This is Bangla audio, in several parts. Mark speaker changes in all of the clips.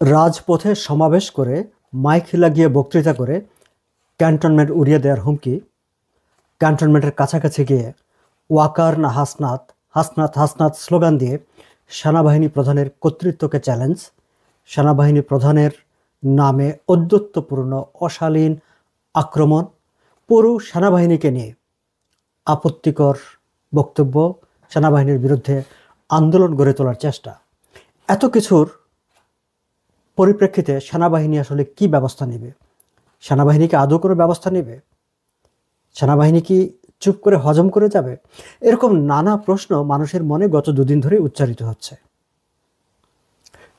Speaker 1: রাজপথে সমাবেশ করে মাইক লাগিয়ে বক্তৃতা করে ক্যান্টনমেন্ট উড়িয়ে দেওয়ার হুমকি, ক্যান্টনমেন্টের কাছাকাছি গিয়ে ওয়াকার না হাসনাত, হাসনাত হাসনাত স্লোগান দিয়ে সেনাবাহিনী প্রধানের কর্তৃত্বকে চ্যালেঞ্জ, সেনাবাহিনী প্রধানের নামে ঔদ্ধত্যপূর্ণ অশালীন আক্রমণ, পুরো সেনাবাহিনীকে নিয়ে আপত্তিকর বক্তব্য, সেনাবাহিনীর বিরুদ্ধে আন্দোলন গড়ে তোলার চেষ্টা, এত কিছুর পরিপ্রেক্ষিতে সেনাবাহিনী আসলে কি ব্যবস্থা নেবে? সেনাবাহিনীকে আদৌ কোনো ব্যবস্থা নেবে? সেনাবাহিনী কি চুপ করে হজম করে যাবে? এরকম নানা প্রশ্ন মানুষের মনে গত দুদিন ধরে উচ্চারিত হচ্ছে।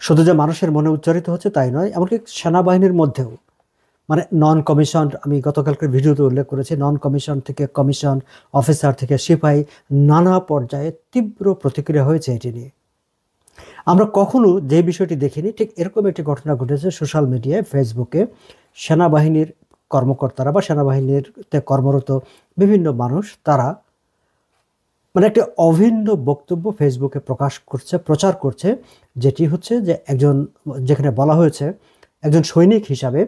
Speaker 1: শুধু যে মানুষের মনে উচ্চারিত হচ্ছে তাই নয়, এমনকি সেনাবাহিনীর মধ্যেও, মানে নন কমিশন, আমি গতকালকের ভিডিওতে উল্লেখ করেছি, নন কমিশন থেকে কমিশন অফিসার থেকে সিপাহী, নানা পর্যায়ে তীব্র প্রতিক্রিয়া হয়েছে এটি নিয়ে। আমরা কখনো যে বিষয়টি দেখিনি, ঠিক এরকম একটি ঘটনা ঘটেছে সোশ্যাল মিডিয়ায়, ফেসবুকে। সেনাবাহিনীর কর্মকর্তারা বা সেনাবাহিনীতে কর্মরত বিভিন্ন মানুষ, তারা মানে একটি অভিন্ন বক্তব্য ফেসবুকে প্রচার করছে, যেটি হচ্ছে যে যেখানে বলা হয়েছে, একজন সৈনিক হিসাবে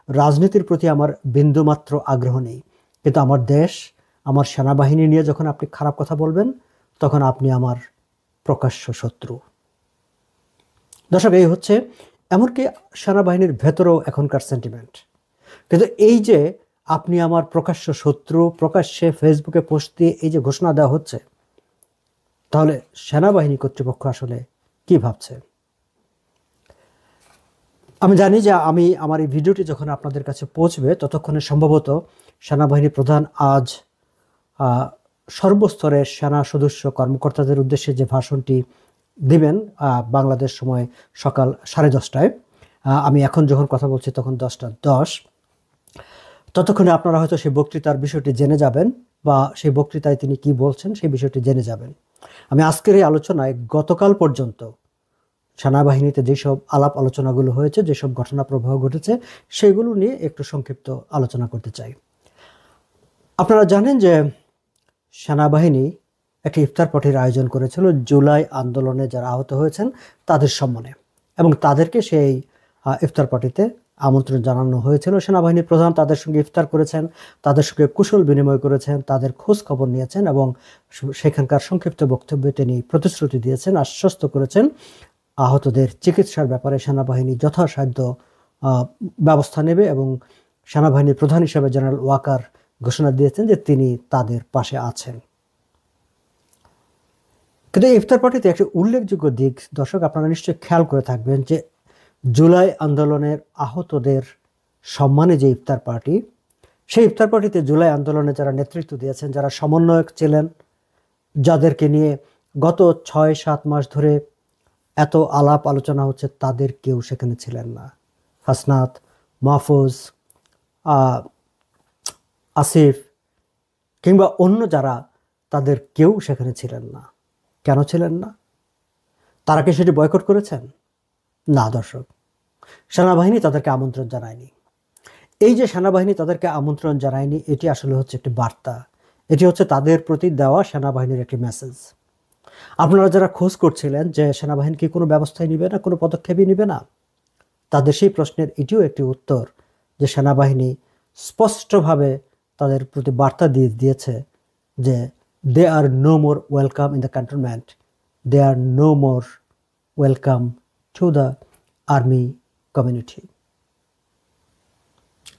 Speaker 1: রাজনীতির প্রতি আমার বিন্দুমাত্র আগ্রহ নেই, কিন্তু আমার দেশ, আমার সেনাবাহিনী নিয়ে যখন আপনি খারাপ কথা বলবেন, তখন আপনি আমার প্রকাশ্য শত্রু। দর্শক, এই হচ্ছে এমনকি সেনাবাহিনীর ভেতরেও এখনকার সেন্টিমেন্ট। কিন্তু এই যে আপনি আমার প্রকাশ্য শত্রু, প্রকাশ্যে ফেসবুকে পোস্ট দিয়ে এই যে ঘোষণা দেওয়া হচ্ছে, তাহলে সেনাবাহিনী কর্তৃপক্ষ আসলে কি ভাবছে? আমি জানি যে আমার এই ভিডিওটি যখন আপনাদের কাছে পৌঁছবে, ততক্ষণে সম্ভবত সেনাবাহিনী প্রধান আজ সর্বস্তরের সেনা সদস্য কর্মকর্তাদের উদ্দেশ্যে যে ভাষণটি দিবেন বাংলাদেশ সময় সকাল 10:30টায়, আমি এখন যখন কথা বলছি তখন 10:10, ততক্ষণে আপনারা হয়তো সেই বক্তৃতার বিষয়টি জেনে যাবেন, বা সেই বক্তৃতায় তিনি কি বলছেন সেই বিষয়টি জেনে যাবেন। আমি আজকের এই আলোচনায় গতকাল পর্যন্ত সেনাবাহিনীতে যেসব আলাপ আলোচনাগুলো হয়েছে, যেসব ঘটনা প্রবাহ ঘটেছে, সেগুলো নিয়ে একটু সংক্ষিপ্ত আলোচনা করতে চাই। আপনারা জানেন যে সেনাবাহিনী একটি ইফতার পার্টির আয়োজন করেছিল জুলাই আন্দোলনে যারা আহত হয়েছেন তাদের সম্মানে, এবং তাদেরকে সেই ইফতার পার্টিতে আমন্ত্রণ জানানো হয়েছিল। সেনাবাহিনীর প্রধান তাদের সঙ্গে ইফতার করেছেন, তাদের সঙ্গে কুশল বিনিময় করেছেন, তাদের খোঁজ খবর নিয়েছেন, এবং সেখানকার সংক্ষিপ্ত বক্তব্যে তিনি প্রতিশ্রুতি দিয়েছেন, আশ্বস্ত করেছেন আহতদের চিকিৎসার ব্যাপারে সেনাবাহিনী যথাসাধ্য ব্যবস্থা নেবে, এবং সেনাবাহিনীর প্রধান হিসেবে জেনারেল ওয়াকার ঘোষণা দিয়েছেন যে তিনি তাদের পাশে আছেন। কিন্তু ইফতার পার্টিতে একটি উল্লেখযোগ্য দিক, দর্শক আপনারা নিশ্চয়ই খেয়াল করে থাকবেন, যে জুলাই আন্দোলনের আহতদের সম্মানে যে ইফতার পার্টি, সেই ইফতার পার্টিতে জুলাই আন্দোলনে যারা নেতৃত্ব দিয়েছেন, যারা সমন্বয়ক ছিলেন, যাদেরকে নিয়ে গত 6-7 মাস ধরে এত আলাপ আলোচনা হচ্ছে, তাদের কেউ সেখানে ছিলেন না। হাসনাত, মাহফুজ, আসিফ কিংবা অন্য যারা, তাদের কেউ সেখানে ছিলেন না। কেন ছিলেন না? তারা কি সেটি বয়কট করেছেন? না দর্শক, সেনাবাহিনী তাদেরকে আমন্ত্রণ জানায়নি। এই যে সেনাবাহিনী তাদেরকে আমন্ত্রণ জানায়নি, এটি আসলে হচ্ছে একটি বার্তা, এটি হচ্ছে তাদের প্রতি দেওয়া সেনাবাহিনীর একটি মেসেজ। আপনারা যারা খোঁজ করছিলেন যে সেনাবাহিনী কি কোনো ব্যবস্থাই নিবে না, কোনো পদক্ষেপই নিবে না, তাদের সেই প্রশ্নের এটিও একটি উত্তর, যে সেনাবাহিনী স্পষ্টভাবে তাদের প্রতি বার্তা দিয়েছে যে they are no more welcome in the cantonment, they are no more welcome to the army community.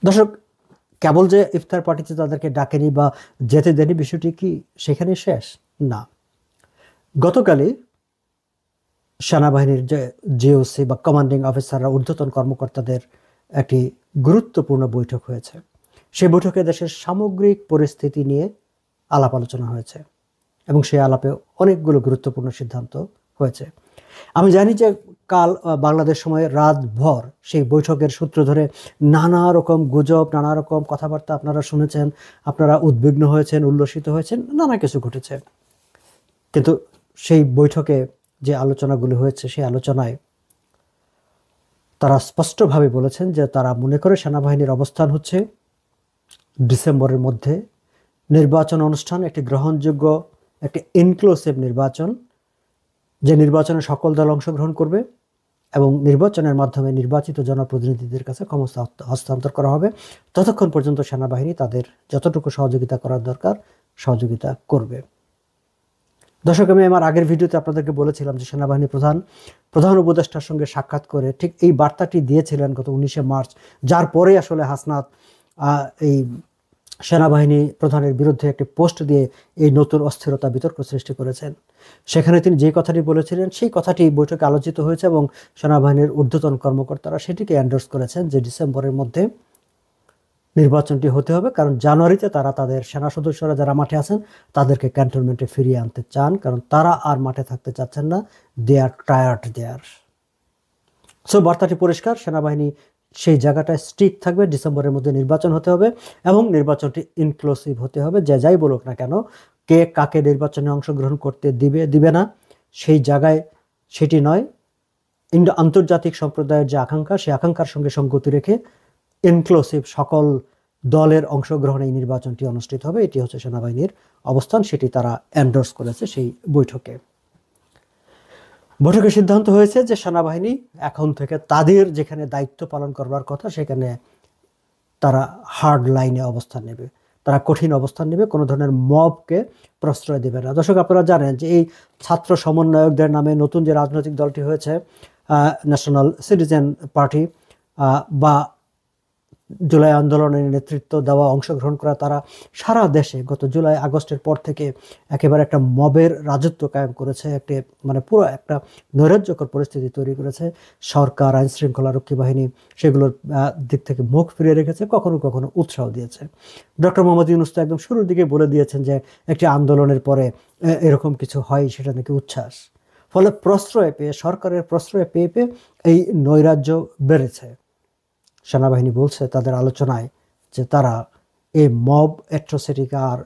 Speaker 1: দর্শক, কেবল যে ইফতার পার্টিতে তাদেরকে ডাকেনি বা যেতে দেনি, বিষয়টি কি সেখানে শেষ? না। গতকালই সেনাবাহিনীর যে জিওসি বা কমান্ডিং অফিসাররা, ঊর্ধ্বতন কর্মকর্তাদের একটি গুরুত্বপূর্ণ বৈঠক হয়েছে। সেই বৈঠকে দেশের সামগ্রিক পরিস্থিতি নিয়ে আলাপ আলোচনা হয়েছে, এবং সেই আলাপে অনেকগুলো গুরুত্বপূর্ণ সিদ্ধান্ত হয়েছে। আমি জানি যে কাল বাংলাদেশ সময়ে রাতভর সেই বৈঠকের সূত্র ধরে নানা রকম গুজব, নানা রকম কথাবার্তা আপনারা শুনেছেন, আপনারা উদ্বিগ্ন হয়েছেন, উল্লসিত হয়েছেন, নানা কিছু ঘটেছে। কিন্তু সেই বৈঠকে যে আলোচনাগুলো হয়েছে, সেই আলোচনায় তারা স্পষ্টভাবে বলেছেন যে তারা মনে করে সেনাবাহিনীর অবস্থান হচ্ছে ডিসেম্বরের মধ্যে নির্বাচন অনুষ্ঠান, একটি গ্রহণযোগ্য, একটি ইনক্লুসিভ নির্বাচন, যে নির্বাচনে সকল দল অংশগ্রহণ করবে, এবং নির্বাচনের মাধ্যমে নির্বাচিত জনপ্রতিনিধিদের কাছে ক্ষমতা হস্তান্তর করা হবে। ততক্ষণ পর্যন্ত সেনাবাহিনী তাদের যতটুকু সহযোগিতা করার দরকার সহযোগিতা করবে। দর্শক, আমি আমার আগের ভিডিওতে আপনাদেরকে বলেছিলাম যে সেনাবাহিনী প্রধান উপদেষ্টার সঙ্গে সাক্ষাৎ করে ঠিক এই বার্তাটি দিয়েছিলেন গত 19শে মার্চ, যার পরে আসলে হাসনাত এই সেনাবাহিনী প্রধানের বিরুদ্ধে একটি পোস্ট দিয়ে এই নতুন অস্থিরতা বিতর্ক সৃষ্টি করেছেন। সেখানে তিনি যে কথাটি বলেছিলেন সেই কথাটি বৈঠকে আলোচিত হয়েছে এবং সেনাবাহিনীর ঊর্ধ্বতন কর্মকর্তারা সেটিকে এন্ডোর্স করেছেন যে ডিসেম্বরের মধ্যে নির্বাচনটি হতে হবে, কারণ জানুয়ারিতে তারা তাদের সেনা সদস্যরা যারা মাঠে আছেন তাদেরকে ক্যান্টনমেন্টে ফিরিয়ে আনতে চান, কারণ তারা আর মাঠে থাকতে চাচ্ছেন না। দে আর টায়ার্ড দেয়ার। সো বার্তাটি পরিষ্কার, সেনাবাহিনী সেই জায়গাটায় স্ট্রিক থাকবে। ডিসেম্বরের মধ্যে নির্বাচন হতে হবে এবং নির্বাচনটি ইনক্লুসিভ হতে হবে। যে যাই বলুক না কেন, কে কাকে নির্বাচনে অংশগ্রহণ করতে দিবে না সেই জায়গায় সেটি নয়। আন্তর্জাতিক সম্প্রদায়ের যে আকাঙ্ক্ষা, সেই আকাঙ্ক্ষার সঙ্গে সঙ্গতি রেখে ইনক্লুসিভ সকল দলের অংশগ্রহণে এই নির্বাচনটি অনুষ্ঠিত হবে। এটি হচ্ছে সেনাবাহিনীর অবস্থান, সেটি তারা এন্ডোর্স করেছে সেই বৈঠকে। বৈঠকে সিদ্ধান্ত হয়েছে যে সেনাবাহিনী এখন থেকে তাদের যেখানে দায়িত্ব পালন করবার কথা সেখানে তারা হার্ড লাইনে অবস্থান নেবে, তারা কঠিন অবস্থান নেবে, কোনো ধরনের মবকে প্রশ্রয় দেবে না। দর্শক, আপনারা জানেন যে এই ছাত্র সমন্বয়কদের নামে নতুন যে রাজনৈতিক দলটি হয়েছে ন্যাশনাল সিটিজেন পার্টি বা জুলাই আন্দোলনের নেতৃত্ব দেওয়া অংশগ্রহণ করা, তারা সারা দেশে গত জুলাই আগস্টের পর থেকে একেবারে একটা মবের রাজত্ব কায়েম করেছে, একটি পুরো একটা নৈরাজ্যকর পরিস্থিতি তৈরি করেছে। সরকার, আইন শৃঙ্খলা রক্ষী বাহিনী সেগুলোর দিক থেকে মুখ ফিরিয়ে রেখেছে, কখনো কখনো উৎসাহ দিয়েছে। ডক্টর মোহাম্মদ ইউনূস তো একদম শুরুর দিকে বলে দিয়েছেন যে একটি আন্দোলনের পরে এরকম কিছু হয়, সেটা নাকি উচ্ছ্বাস। ফলে প্রশ্রয় পেয়ে, সরকারের প্রশ্রয় পেয়ে পেয়ে এই নৈরাজ্য বেড়েছে। সেনাবাহিনী বলছে তাদের আলোচনায় যে তারা এই মব অ্যাট্রোসিটিকে আর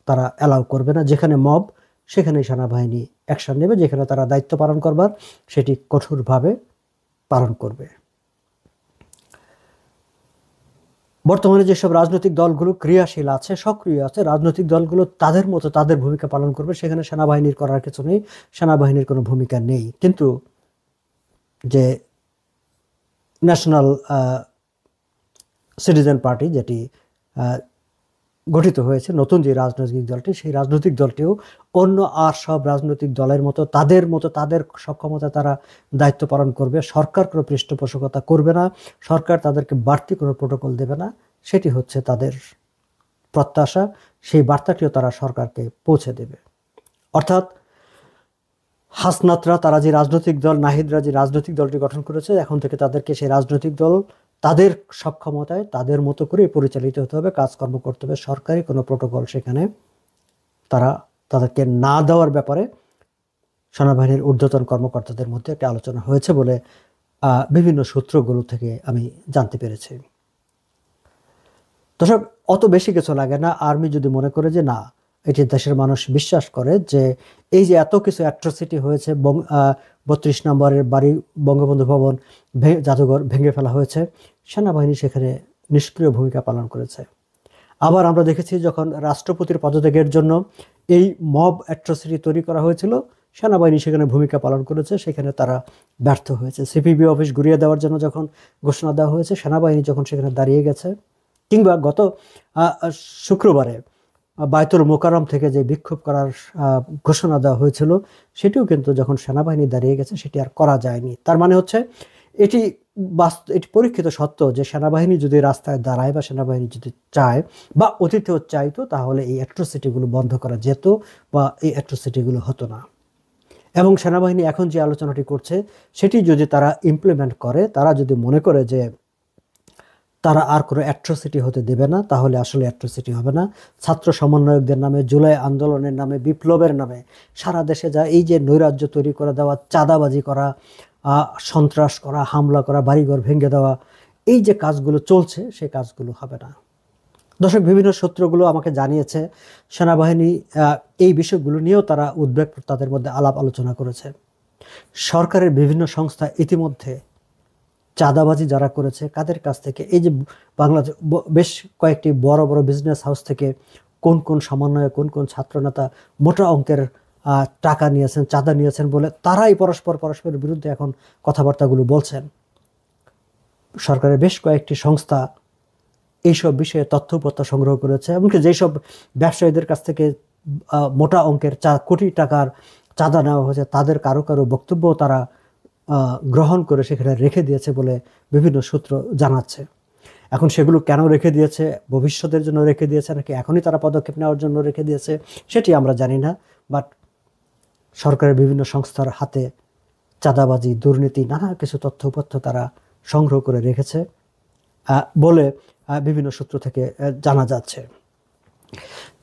Speaker 1: তারা অ্যালাউ করবে না। যেখানে মব সেখানে সেনাবাহিনী অ্যাকশন নেবে, যেখানে তারা দায়িত্ব পালন করবার সেটি কঠোরভাবে পালন করবে। বর্তমানে যেসব রাজনৈতিক দলগুলো ক্রিয়াশীল আছে, সক্রিয় আছে, রাজনৈতিক দলগুলো তাদের মতো তাদের ভূমিকা পালন করবে, সেখানে সেনাবাহিনীর করার কিছু নেই, সেনাবাহিনীর কোনো ভূমিকা নেই। কিন্তু যে ন্যাশনাল সিটিজেন পার্টি যেটি গঠিত হয়েছে, নতুন যে রাজনৈতিক দলটি, সেই রাজনৈতিক দলটিও অন্য আর সব রাজনৈতিক দলের মতো তাদের সক্ষমতা তারা দায়িত্ব পালন করবে। সরকার কোনো পৃষ্ঠপোষকতা করবে না, সরকার তাদেরকে বাড়তি কোনো প্রোটোকল দেবে না, সেটি হচ্ছে তাদের প্রত্যাশা। সেই বার্তাটিও তারা সরকারকে পৌঁছে দেবে। অর্থাৎ হাসনাতরা, তারা যে রাজনৈতিক দল, নাহিদরা যে রাজনৈতিক দলটি গঠন করেছে, এখন থেকে তাদেরকে সেই রাজনৈতিক দল তাদের সক্ষমতায় তাদের মতো করে পরিচালিত হতে হবে, কাজকর্ম করতে হবে। সরকারি কোনো প্রোটোকল সেখানে তাদেরকে না দেওয়ার ব্যাপারে সেনাবাহিনীর ঊর্ধ্বতন কর্মকর্তাদের মধ্যে একটা আলোচনা হয়েছে বলে বিভিন্ন সূত্রগুলো থেকে আমি জানতে পেরেছি। দর্শক, অত বেশি কিছু লাগে না। আর্মি যদি মনে করে যে না, এটি দেশের মানুষ বিশ্বাস করে যে এই যে এত কিছু অ্যাট্রোসিটি হয়েছে, 32 নম্বরের বাড়ি, বঙ্গবন্ধু ভবন, জাদুঘর ভেঙে ফেলা হয়েছে, সেনাবাহিনী সেখানে নিষ্ক্রিয় ভূমিকা পালন করেছে। আবার আমরা দেখেছি যখন রাষ্ট্রপতির পদত্যাগের জন্য এই মব অ্যাট্রোসিটি তৈরি করা হয়েছিল, সেনাবাহিনী সেখানে ভূমিকা পালন করেছে, সেখানে তারা ব্যর্থ হয়েছে। সিপিবি অফিস ঘুরিয়ে দেওয়ার জন্য যখন ঘোষণা দেওয়া হয়েছে, সেনাবাহিনী যখন সেখানে দাঁড়িয়ে গেছে, কিংবা গত শুক্রবারে বায়তুল মোকাররম থেকে যে বিক্ষোভ করার ঘোষণা দেওয়া হয়েছিল, সেটিও কিন্তু যখন সেনাবাহিনী দাঁড়িয়ে গেছে সেটি আর করা যায়নি। তার মানে হচ্ছে এটি পরীক্ষিত সত্য যে সেনাবাহিনী যদি রাস্তায় দাঁড়ায় বা সেনাবাহিনী যদি চায় বা অতীতেও চাইতো, তাহলে এই অ্যাট্রোসিটিগুলো বন্ধ করা যেত বা এই অ্যাট্রোসিটিগুলো হতো না। এবং সেনাবাহিনী এখন যে আলোচনাটি করছে সেটি যদি তারা ইমপ্লিমেন্ট করে, তারা যদি মনে করে যে তারা আর কোনো অ্যাট্রোসিটি হতে দেবে না, তাহলে আসলে অ্যাট্রোসিটি হবে না। ছাত্র সমন্বয়কদের নামে, জুলাই আন্দোলনের নামে, বিপ্লবের নামে সারা দেশে যা এই যে নৈরাজ্য তৈরি করে দেওয়া, চাঁদাবাজি করা, সন্ত্রাস করা, হামলা করা, বাড়িঘর ভেঙে দেওয়া, এই যে কাজগুলো চলছে সেই কাজগুলো হবে না। দর্শক, বিভিন্ন সূত্রগুলো আমাকে জানিয়েছে সেনাবাহিনী এই বিষয়গুলো নিয়েও তারা উদ্বেগ তাদের মধ্যে আলাপ আলোচনা করেছে। সরকারের বিভিন্ন সংস্থা ইতিমধ্যে চাঁদাবাজি যারা করেছে কাদের কাছ থেকে, এই যে বাংলাদেশ বেশ কয়েকটি বড় বড় বিজনেস হাউস থেকে কোন কোন সমন্বয়ে কোন কোন ছাত্রনেতা মোটা অঙ্কের টাকা নিয়েছেন, চাঁদা নিয়েছেন বলে তারাই পরস্পরের বিরুদ্ধে এখন কথাবার্তাগুলো বলছেন। সরকারের বেশ কয়েকটি সংস্থা এইসব বিষয়ে তথ্যপত্র সংগ্রহ করেছে, এমনকি যেসব ব্যবসায়ীদের কাছ থেকে মোটা অঙ্কের কোটি টাকার চাঁদা নেওয়া হয়েছে তাদের কারো বক্তব্য তারা গ্রহণ করে সেখানে রেখে দিয়েছে বলে বিভিন্ন সূত্র জানাচ্ছে। এখন সেগুলো কেন রেখে দিয়েছে, ভবিষ্যতের জন্য রেখে দিয়েছে নাকি এখনই তারা পদক্ষেপ নেওয়ার জন্য রেখে দিয়েছে সেটি আমরা জানি না। বাট সরকারের বিভিন্ন সংস্থার হাতে চাঁদাবাজি, দুর্নীতি, নানা কিছু তথ্যপত্র তারা সংগ্রহ করে রেখেছে বলে বিভিন্ন সূত্র থেকে জানা যাচ্ছে।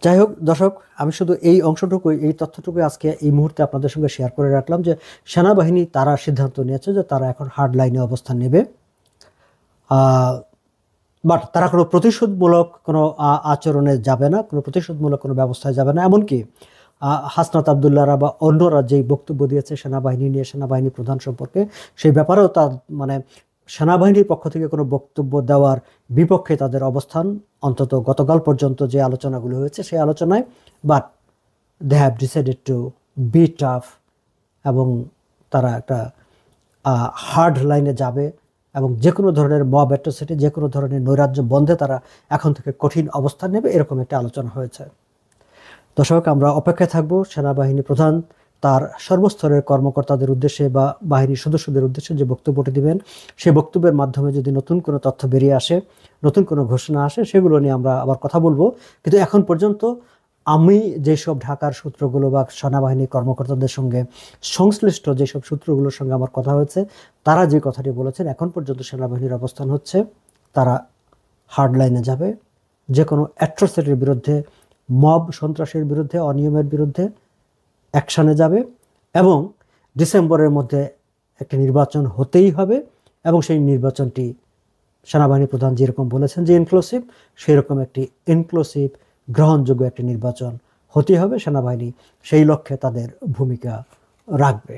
Speaker 1: যাই হোক দর্শক, আমি শুধু এই অংশটুকুই, এই তথ্যটুকুই আজকে এই মুহূর্তে আপনাদের সঙ্গে শেয়ার করে রাখলাম যে সেনাবাহিনী তারা সিদ্ধান্ত নিয়েছে যে তারা এখন হার্ড লাইনে অবস্থান নেবে। বাট তারা কোনো প্রতিশোধমূলক কোনো আচরণে যাবে না, কোনো প্রতিশোধমূলক কোনো ব্যবস্থায় যাবে না। এমনকি হাসনাত আবদুল্লাহরা বা অন্যরা যেই বক্তব্য দিয়েছে সেনাবাহিনী নিয়ে, সেনাবাহিনী প্রধান সম্পর্কে, সেই ব্যাপারেও তার মানে সেনাবাহিনীর পক্ষ থেকে কোনো বক্তব্য দেওয়ার বিপক্ষে তাদের অবস্থান, অন্তত গতকাল পর্যন্ত যে আলোচনাগুলো হয়েছে সেই আলোচনায়। But they have decided to be tough, এবং তারা একটা হার্ড লাইনে যাবে এবং যে কোনো ধরনের মব অ্যাট্রসিটি, যে কোনো ধরনের নৈরাজ্য বন্ধে তারা এখন থেকে কঠিন অবস্থান নেবে, এরকম একটা আলোচনা হয়েছে। দর্শক, আমরা অপেক্ষায় থাকব সেনাবাহিনী প্রধান তার সর্বস্তরের কর্মকর্তাদের উদ্দেশ্যে বা বাহিনীর সদস্যদের উদ্দেশ্যে যে বক্তব্যটি দিবেন, সেই বক্তব্যের মাধ্যমে যদি নতুন কোনো তথ্য বেরিয়ে আসে, নতুন কোনো ঘোষণা আসে, সেগুলো নিয়ে আমরা আবার কথা বলবো। কিন্তু এখন পর্যন্ত আমি যেসব ঢাকার সূত্রগুলো বা সেনাবাহিনীর কর্মকর্তাদের সঙ্গে সংশ্লিষ্ট যেসব সূত্রগুলোর সঙ্গে আমার কথা হয়েছে, তারা যে কথাটি বলেছেন, এখন পর্যন্ত সেনাবাহিনীর অবস্থান হচ্ছে তারা হার্ড লাইনে যাবে, যে কোনো অ্যাট্রসিটির বিরুদ্ধে, মব সন্ত্রাসের বিরুদ্ধে, অনিয়মের বিরুদ্ধে অ্যাকশানে যাবে, এবং ডিসেম্বরের মধ্যে একটি নির্বাচন হতেই হবে, এবং সেই নির্বাচনটি সেনাবাহিনী প্রধান যেরকম বলেছেন যে ইনক্লুসিভ, সেই রকম একটি ইনক্লুসিভ গ্রহণযোগ্য একটি নির্বাচন হতে হবে। সেনাবাহিনী সেই লক্ষ্যে তাদের ভূমিকা রাখবে।